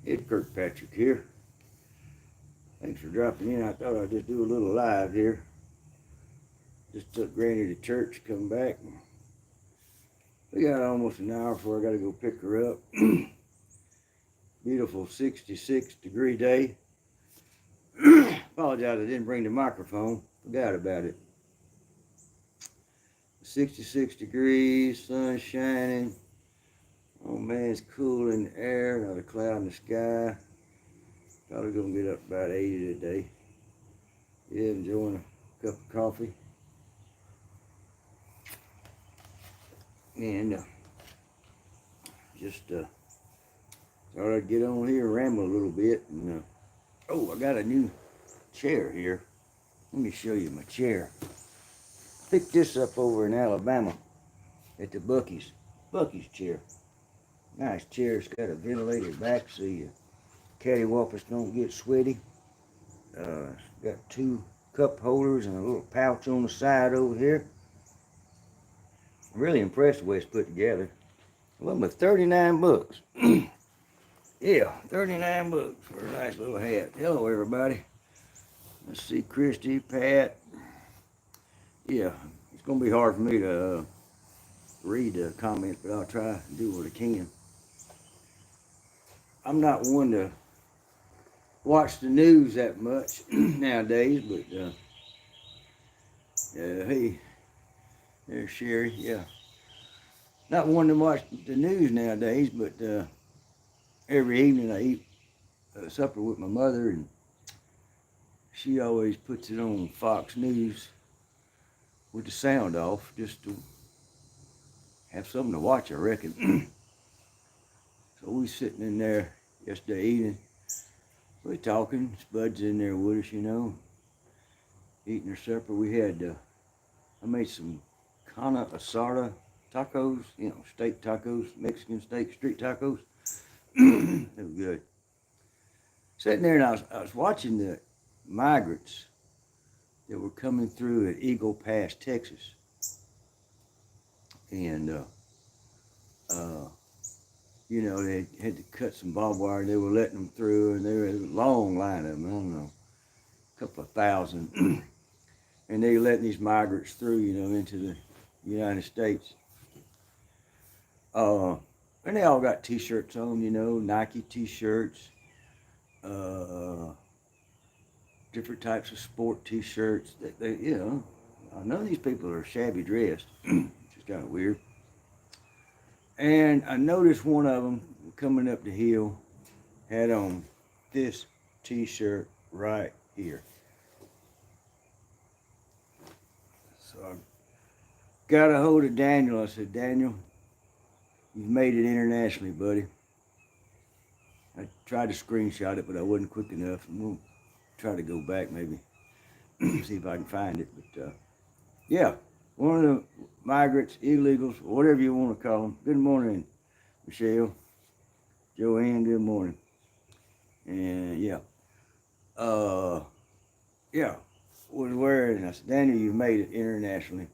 It's Kirkpatrick here. Thanks for dropping in. I thought I'd just do a little live here. Just took Granny to church, come back. We got almost an hour before I got to go pick her up. Beautiful 66-degree day. Apologize, I didn't bring the microphone. Forgot about it. 66 degrees, sun shining. Oh man, it's cool in the air, not a cloud in the sky. Probably gonna get up about 80 today. Yeah, enjoying a cup of coffee. And just thought I'd get on here and ramble a little bit. And oh, I got a new chair here. Let me show you my chair. Picked this up over in Alabama at the Buc-ee's chair. Nice chair. It's got a ventilated back so your cattywampus don't get sweaty. It's got two cup holders and a little pouch on the side over here. I'm really impressed with the way it's put together. Well, with 39 bucks. Yeah, 39 bucks for a nice little hat. Hello, everybody. Let's see, Christy, Pat. Yeah, it's going to be hard for me to read the comments, but I'll try to do what I can. I'm not one to watch the news that much nowadays, but hey, there's Sherry. Yeah, not one to watch the news nowadays, but every evening I eat supper with my mother, and she always puts it on Fox News with the sound off, just to have something to watch, I reckon. So we sitting in there yesterday evening. We're talking. Spud's in there with us, eating her supper. We had, I made some carne asada tacos, steak tacos, Mexican steak, street tacos. They were good. Sitting there, and I was watching the migrants that were coming through at Eagle Pass, Texas. And, they had to cut some barbed wire. They were letting them through, and there was a long line of them, I don't know, a couple of thousand. And they were letting these migrants through, into the United States. And they all got T-shirts on, Nike T-shirts, different types of sport T-shirts. None of these people are shabby dressed, which is kind of weird. And I noticed one of them coming up the hill had on this T-shirt right here. So I got a hold of Daniel. I said, Daniel, you've made it internationally, buddy. I tried to screenshot it, but I wasn't quick enough. I'm going to try to go back maybe, see if I can find it. But yeah, one of the migrants, illegals, whatever you want to call them. Good morning, Michelle. Joanne, good morning. And yeah, was wearing, and I said, Daniel, you've made it internationally.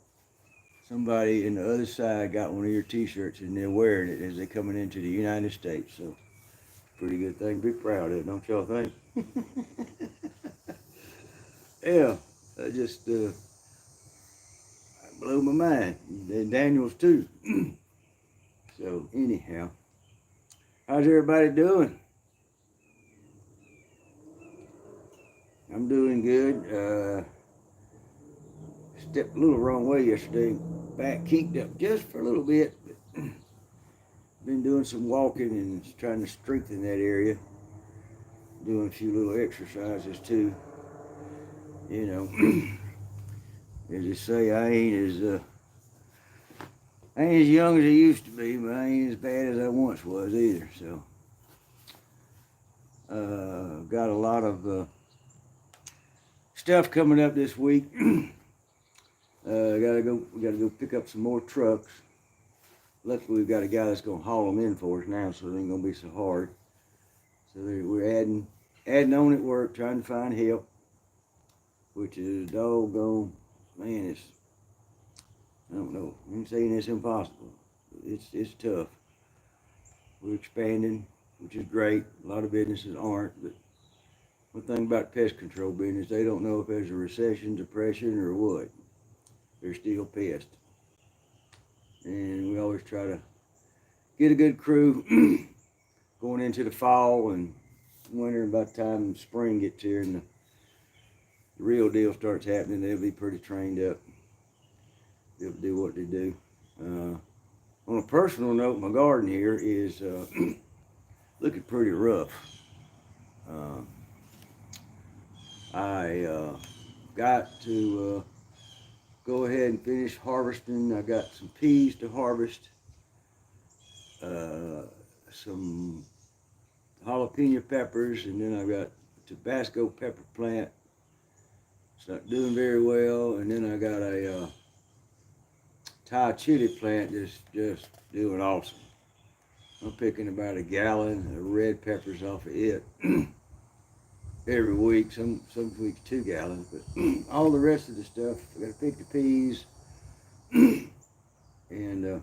Somebody in the other side got one of your T-shirts and they're wearing it as they're coming into the United States. So, pretty good thing. Be proud of it, don't y'all think? Yeah, I just blew my mind. And Daniel's too. So anyhow, how's everybody doing? I'm doing good. Stepped a little wrong way yesterday. Back kinked up just for a little bit. But been doing some walking and trying to strengthen that area. Doing a few little exercises too. As they say, I ain't as young as I used to be, but I ain't as bad as I once was either. So, got a lot of stuff coming up this week. We gotta go pick up some more trucks. Luckily, we've got a guy that's gonna haul them in for us now, so it ain't gonna be so hard. So we're adding on at work, trying to find help, which is doggone, man, I don't know, I'm saying it's impossible. It's tough. We're expanding, which is great. A lot of businesses aren't, but one thing about pest control business, they don't know if there's a recession, depression, or what. They're still pests. And we always try to get a good crew going into the fall and winter. And by the time spring gets here and the real deal starts happening, they'll be pretty trained up. They'll do what they do. On a personal note, my garden here is looking pretty rough. I got to go ahead and finish harvesting. I got some peas to harvest, some jalapeno peppers, and then I got a Tabasco pepper plant. It's not doing very well, and then I got a Thai chili plant just doing awesome. I'm picking about a gallon of red peppers off of it every week. Some weeks 2 gallons, but all the rest of the stuff, I gotta pick the peas, and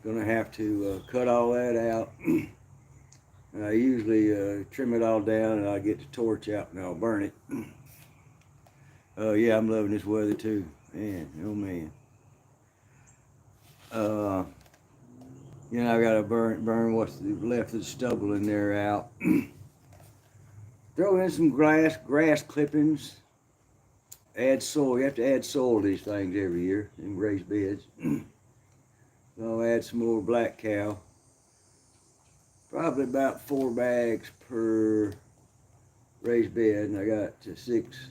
gonna have to cut all that out. And I usually trim it all down, and I'll get the torch out and I'll burn it. Yeah, I'm loving this weather too, man. Oh man. You know, I gotta burn what's left of the stubble in there out. Throw in some grass clippings. Add soil. You have to add soil to these things every year in raised beds. So I'll add some more black cow. Probably about 4 bags per raised bed, and I got 6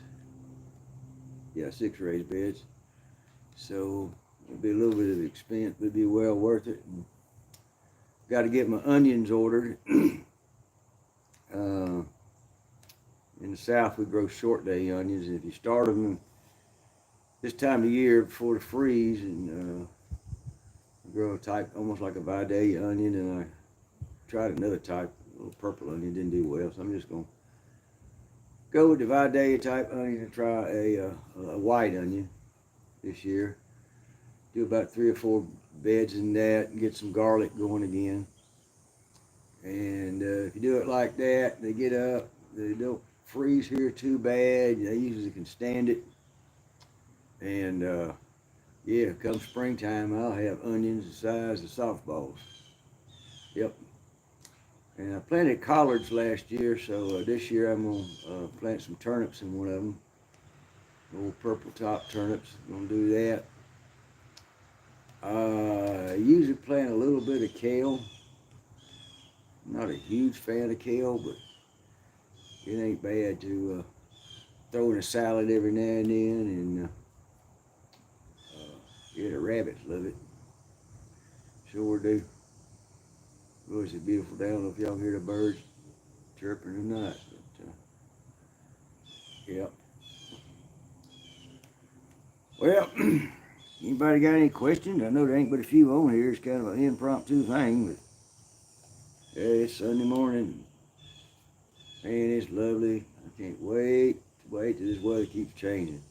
raised beds. So it'll be a little bit of expense, but it'll be well worth it. Got to get my onions ordered. In the South, we grow short day onions, and if you start them this time of year before the freeze, and grow a type almost like a Vidalia onion, and I tried another type, a little purple onion, didn't do well, so I'm just gonna go with the Vidalia type onion and try a white onion this year. Do about 3 or 4 beds in that and get some garlic going again. And if you do it like that, they get up, they don't freeze here too bad. They usually can stand it. And yeah, come springtime, I'll have onions the size of softballs. Yep. And I planted collards last year, so this year I'm gonna plant some turnips in one of them. Little purple top turnips. I'm gonna do that. I usually plant a little bit of kale. I'm not a huge fan of kale, but it ain't bad to throw in a salad every now and then, and yeah, the rabbits love it. Sure do. Oh, it's beautiful day. I don't know if y'all hear the birds chirping or not, but yep. Well, anybody got any questions? I know there ain't but a few on here. It's kind of an impromptu thing, but yeah, it's Sunday morning. Man, it's lovely. I can't wait till this weather keeps changing.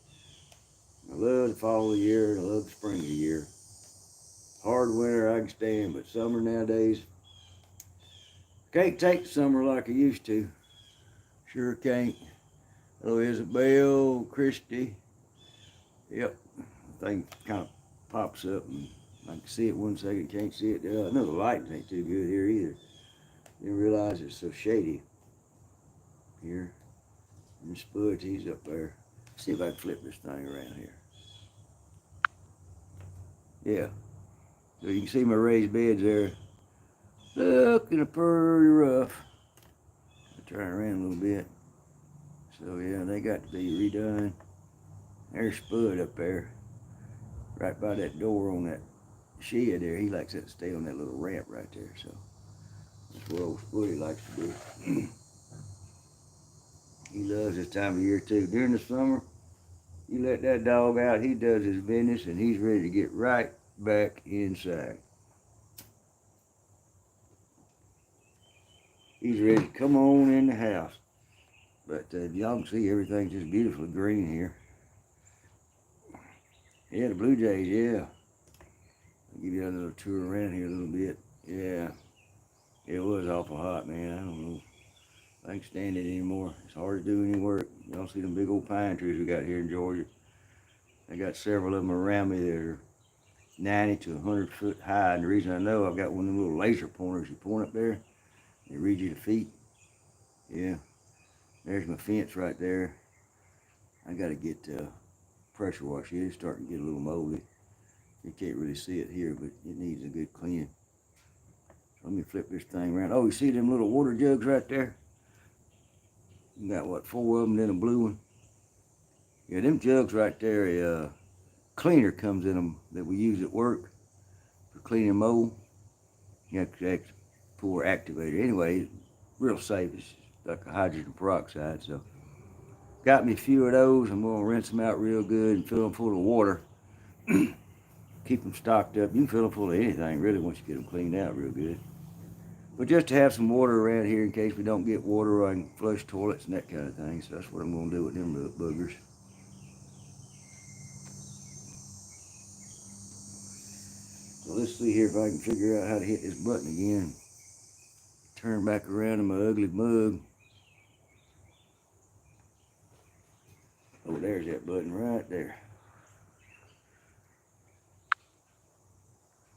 I love the fall of the year, and I love the spring of the year. Hard winter I can stand, but summer nowadays, can't take the summer like I used to. Sure can't. Hello, Isabel, Christy. Yep, the thing kind of pops up, and I can see it one second, can't see it the other. I know the lighting ain't too good here either. Didn't realize it's so shady here. And Spud's, he's up there. Let's see if I can flip this thing around here. Yeah. So you can see my raised beds there. Looking pretty rough. I'll turn around a little bit. So yeah, they got to be redone. There's Spud up there. Right by that door on that shed there. He likes to stay on that little ramp right there. So that's what old Spuddy likes to do. He loves this time of year too. During the summer, you let that dog out, he does his business, and he's ready to get right back inside. He's ready to come on in the house. But y'all can see everything's just beautifully green here. Yeah, the blue jays, yeah. I'll give you a little tour around here a little bit. Yeah. It was awful hot, man. I don't know. I ain't stand it anymore. It's hard to do any work. Y'all see them big old pine trees we got here in Georgia. I got several of them around me that are 90 to 100 foot high. And the reason I know, I've got one of them little laser pointers you point up there. They read you the feet. Yeah. There's my fence right there. I got to get pressure wash it. It's starting to get a little moldy. You can't really see it here, but it needs a good clean. Let me flip this thing around. Oh, you see them little water jugs right there? You got, what, 4 of them, then a blue one? Yeah, them jugs right there, cleaner comes in them that we use at work for cleaning mold. You have to pour activator. Anyway, real safe. It's like a hydrogen peroxide. So, got me a few of those. I'm going to rinse them out real good and fill them full of water. Keep them stocked up. You can fill them full of anything, really, once you get them cleaned out real good. But just to have some water around here in case we don't get water, I can flush toilets and that kind of thing. So that's what I'm going to do with them boogers. So let's see here if I can figure out how to hit this button again. Turn back around to my ugly mug. Oh, there's that button right there.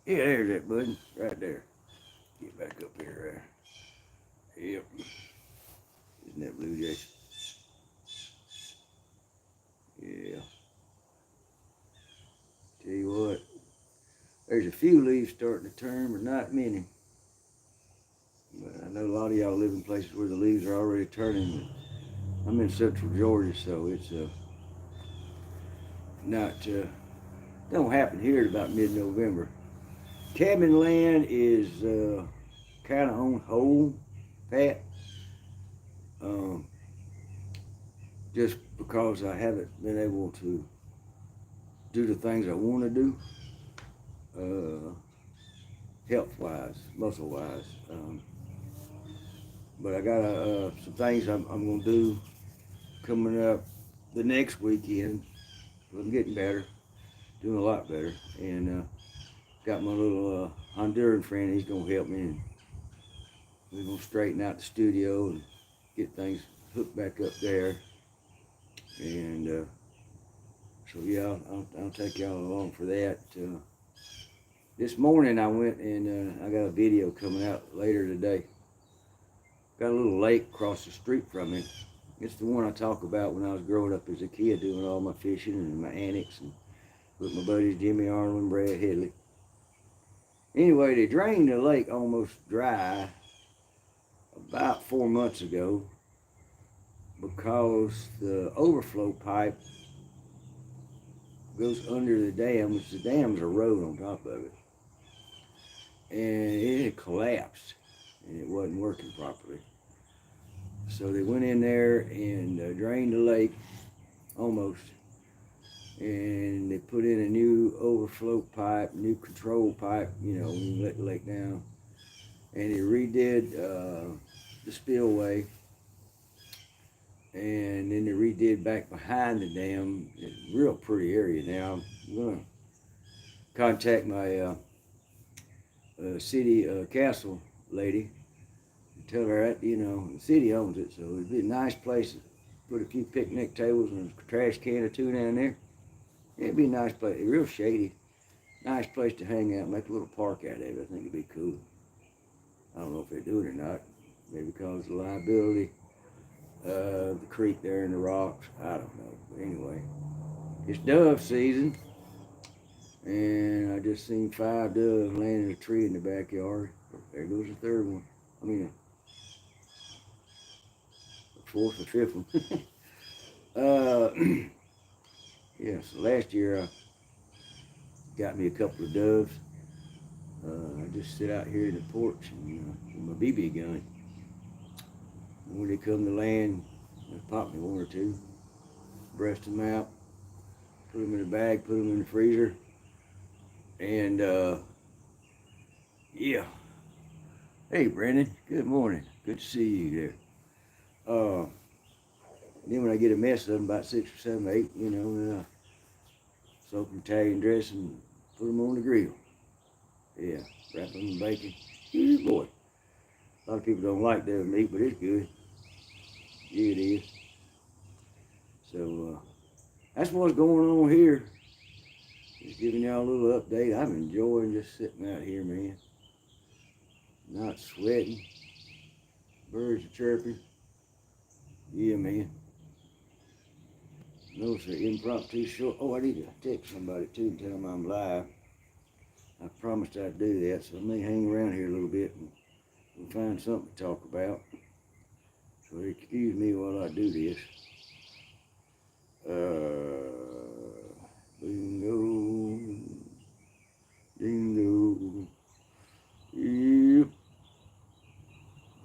Yeah, there's that button right there. Get back up here. Yep. Isn't that Blue Jay? Yeah. Tell you what, there's a few leaves starting to turn, but not many. But I know a lot of y'all live in places where the leaves are already turning. I'm in central Georgia, so it's not, don't happen here at about mid-November. Cabin land is kind of on hold, Pat. Just because I haven't been able to do the things I want to do, health-wise, muscle-wise. But I got some things I'm going to do coming up the next weekend. I'm getting better, doing a lot better. And got my little Honduran friend, he's going to help me. And we're going to straighten out the studio and get things hooked back up there. And so yeah, I'll take y'all along for that. This morning I went and I got a video coming out later today. Got a little lake across the street from me. It's the one I talk about when I was growing up as a kid, doing all my fishing and my annex and with my buddies Jimmy Arnold and Brad Headley. Anyway, they drained the lake almost dry about 4 months ago because the overflow pipe goes under the dam, which the dam's a road on top of it. And it had collapsed and it wasn't working properly. So they went in there and drained the lake almost. And they put in a new overflow pipe, new control pipe, you know, when you let the lake down. And they redid the spillway. And then they redid back behind the dam. It's a real pretty area now. I'm going to contact my city council lady and tell her that, you know, the city owns it, so it'd be a nice place to put a few picnic tables and a trash can or two down there. It'd be a nice place, real shady, nice place to hang out, make a little park out of it. I think it'd be cool. I don't know if they do it or not, maybe because of the liability. The creek there and the rocks, I don't know. But anyway, it's dove season, and I just seen 5 doves laying in a tree in the backyard. There goes the third one. I mean, the 4th or 5th one. Yeah, so last year I got me a couple of doves. I just sit out here in the porch and with my BB gun. And when they come to land, I pop me 1 or 2, breast them out, put them in a bag, put them in the freezer, and yeah. Hey, Brandon, good morning. Good to see you there. Then when I get a mess of them, about 6 or 7 or 8, you know, then I soak them Italian dressing and put them on the grill. Yeah, wrap them in bacon. Good boy. A lot of people don't like their meat, but it's good. Yeah, it is. So that's what's going on here. Just giving y'all a little update. I'm enjoying just sitting out here, man. Not sweating. Birds are chirping. Yeah, man. Those are impromptu short. Oh, I need to text somebody too and tell them I'm live. I promised I'd do that, so I may hang around here a little bit and we'll find something to talk about. So excuse me while I do this. Bingo. Dingo. Yep.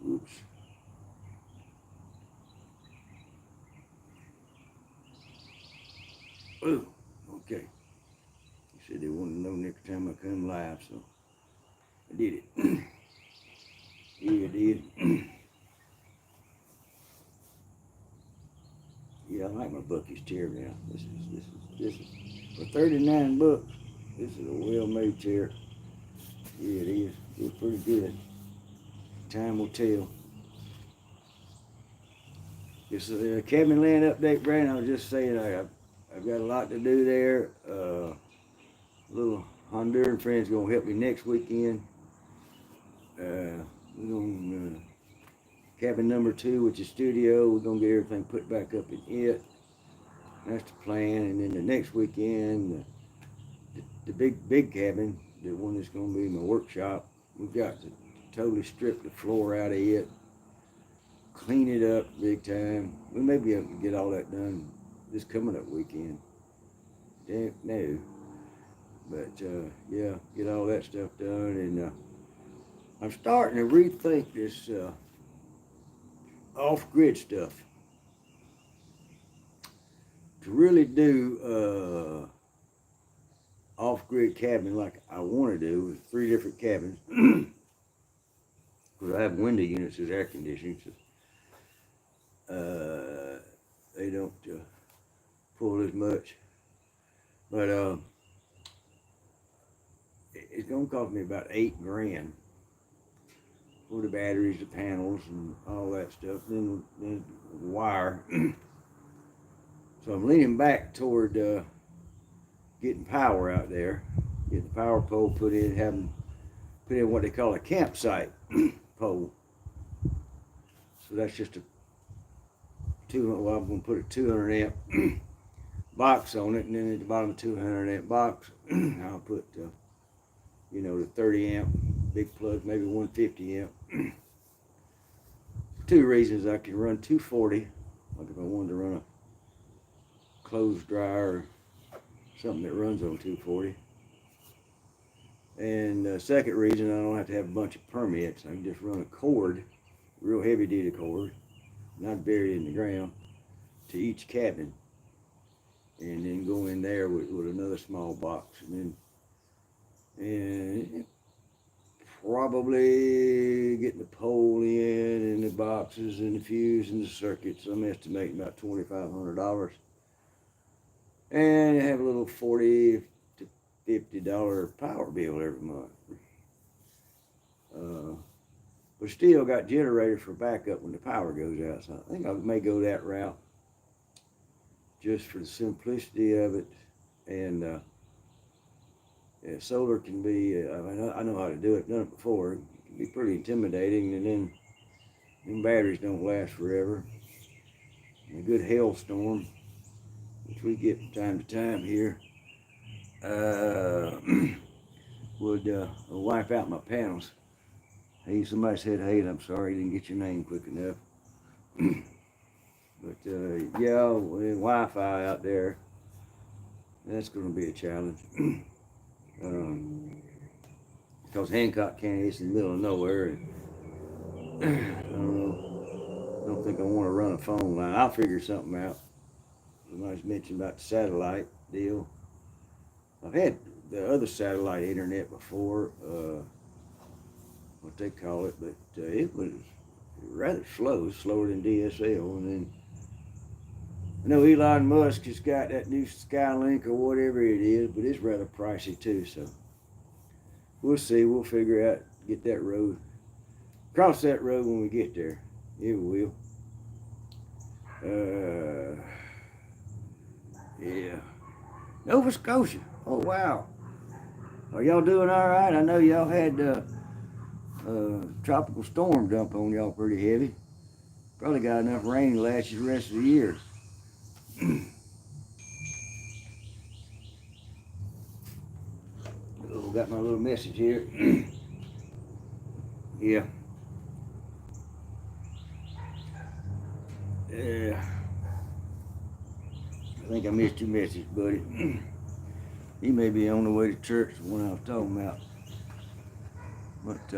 Oops. Oh, okay. He said they wanted to know next time I come live, so I did it. Yeah, I did. Yeah, I like my Bucky's chair now. This is for $39. This is a well-made chair. Yeah, it is. It's pretty good. Time will tell. It's a cabin land update, Brandon. I was just saying I've got a lot to do there. Little Honduran friend's gonna help me next weekend. We're gonna cabin number 2, which is studio. We're gonna get everything put back up in it. That's the plan. And then the next weekend, the big cabin, the one that's gonna be my workshop, we've got to totally strip the floor out of it, clean it up big time. We may be able to get all that done this coming up weekend. No. But yeah, get all that stuff done. And I'm starting to rethink this off-grid stuff. To really do off-grid cabin like I want to do with 3 different cabins. Because I have window units as air conditioning. So, they don't pull as much. But it's going to cost me about $8 grand for the batteries, the panels, and all that stuff. Then the wire. So I'm leaning back toward getting power out there, get the power pole put in, having put in what they call a campsite pole. So that's just a 200. Well, I'm going to put a 200 amp box on it, and then at the bottom of the 200 amp box, I'll put you know, the 30 amp big plug, maybe 150 amp. 2 reasons: I can run 240, like if I wanted to run a clothes dryer or something that runs on 240. And the second reason, I don't have to have a bunch of permits. I can just run a cord, real heavy duty cord, not buried in the ground, to each cabin, and then go in there with another small box, and probably getting the pole in and the boxes and the fuse and the circuits. I'm estimating about $2,500, and have a little $40 to $50 power bill every month. But still got generators for backup when the power goes out. So I think I may go that route, just for the simplicity of it. And yeah, solar can be, I know how to do it, done it before. It can be pretty intimidating, and then batteries don't last forever. And a good hailstorm, which we get from time to time here, would wipe out my panels. Hey, somebody said, hey, and I'm sorry you didn't get your name quick enough. But yeah, with Wi-Fi out there, that's going to be a challenge. Because Hancock County is in the middle of nowhere, and I don't know. I don't think I want to run a phone line. I'll figure something out. Somebody's mentioned about the satellite deal. I've had the other satellite internet before, what they call it, but it was rather slow, slower than DSL. And then I know Elon Musk has got that new Skylink or whatever it is, but it's rather pricey too. So we'll see. We'll figure out, get that road Cross that road when we get there. Yeah, we will. Yeah. Nova Scotia. Oh, wow. Are y'all doing all right? I know y'all had tropical storm dump on y'all pretty heavy. Probably got enough rain to last you the rest of the year. Oh, got my little message here. Yeah. Yeah. I think I missed your message, buddy. He may be on the way to church, the one I was talking about. But,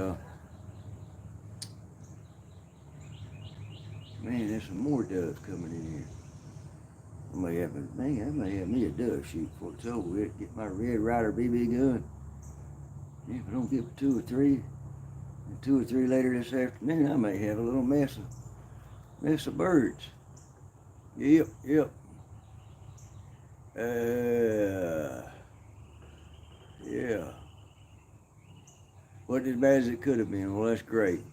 man, there's some more doves coming in here. I may have me a dove shoot before it's over with. Get my Red Ryder BB gun. Yeah, if I don't get 2 or 3, and 2 or 3 later this afternoon, I may have a little mess of birds. Yep. Yeah. Wasn't as bad as it could have been. Well, that's great.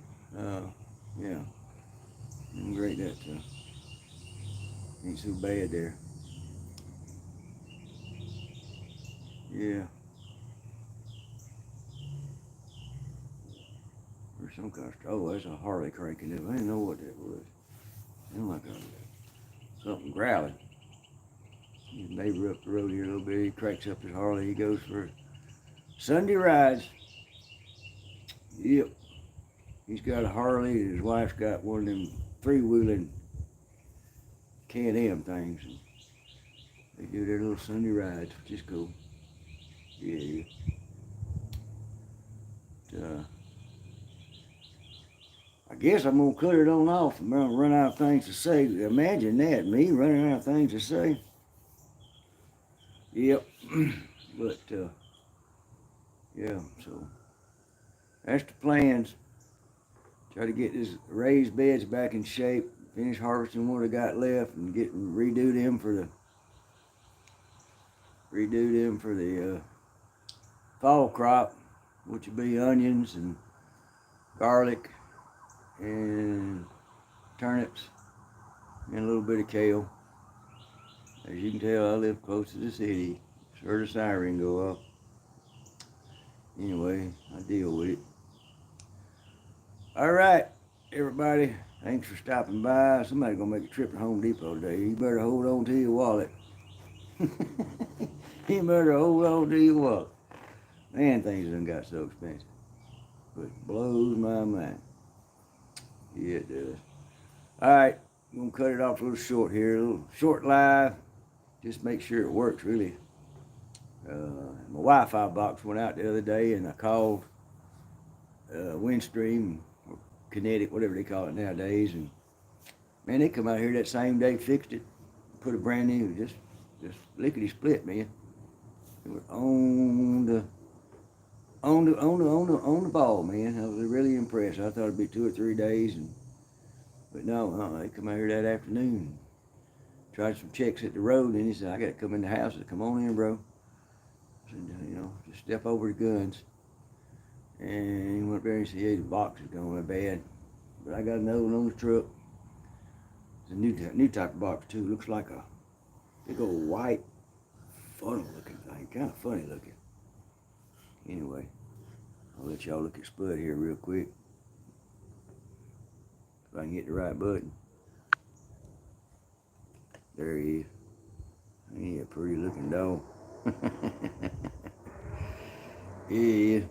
Yeah. Great that ain't so bad there. Yeah. Or some kind of, oh, that's a Harley cranking up. I didn't know what that was. Sound like something growling. His neighbor up the road here a little bit, he cranks up his Harley, he goes for Sunday rides. Yep. He's got a Harley and his wife's got one of them 3-wheeling Can-Am things. And they do their little Sunday rides, which is cool. Yeah. I guess I'm gonna cut it on off. I'm gonna run out of things to say. Imagine that, me running out of things to say. Yep. But yeah, so that's the plans. Try to get this raised beds back in shape, finish harvesting what I got left, and redo them for the fall crop, which will be onions and garlic and turnips and a little bit of kale. As you can tell, I live close to the city. Just heard a siren go off. Anyway, I deal with it. All right, everybody. Thanks for stopping by. Somebody's gonna make a trip to Home Depot today. You better hold on to your wallet. You better hold on to your wallet. Man, things done got so expensive. But it blows my mind. Yeah, it does. All right, I'm gonna cut it off a little short here. A little short live. Just make sure it works, really. My Wi-Fi box went out the other day, and I called Windstream or Kinetic, whatever they call it nowadays, and man, they come out here that same day, fixed it, put a brand new, just lickety split, man. It was on the ball, man. I was really impressed. I thought it'd be 2 or 3 days, but no, they come out here that afternoon. Tried some checks at the road, and he said, I got to come in the house. I said, come on in, bro. I said, just step over the guns. And he went there and said, yeah, the box is going bad. But I got another one on the truck. It's a new type of box, too. Looks like a big old white funnel looking thing. Kind of funny looking. Anyway, I'll let y'all look at Spud here real quick. If I can get the right button. There he is. He a pretty looking dog. Yeah.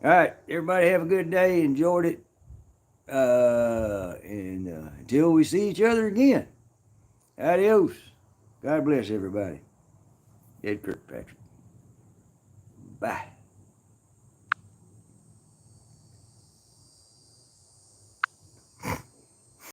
All right, everybody have a good day. Enjoyed it. And until we see each other again. Adios. God bless everybody. Ed Kirkpatrick. Bye.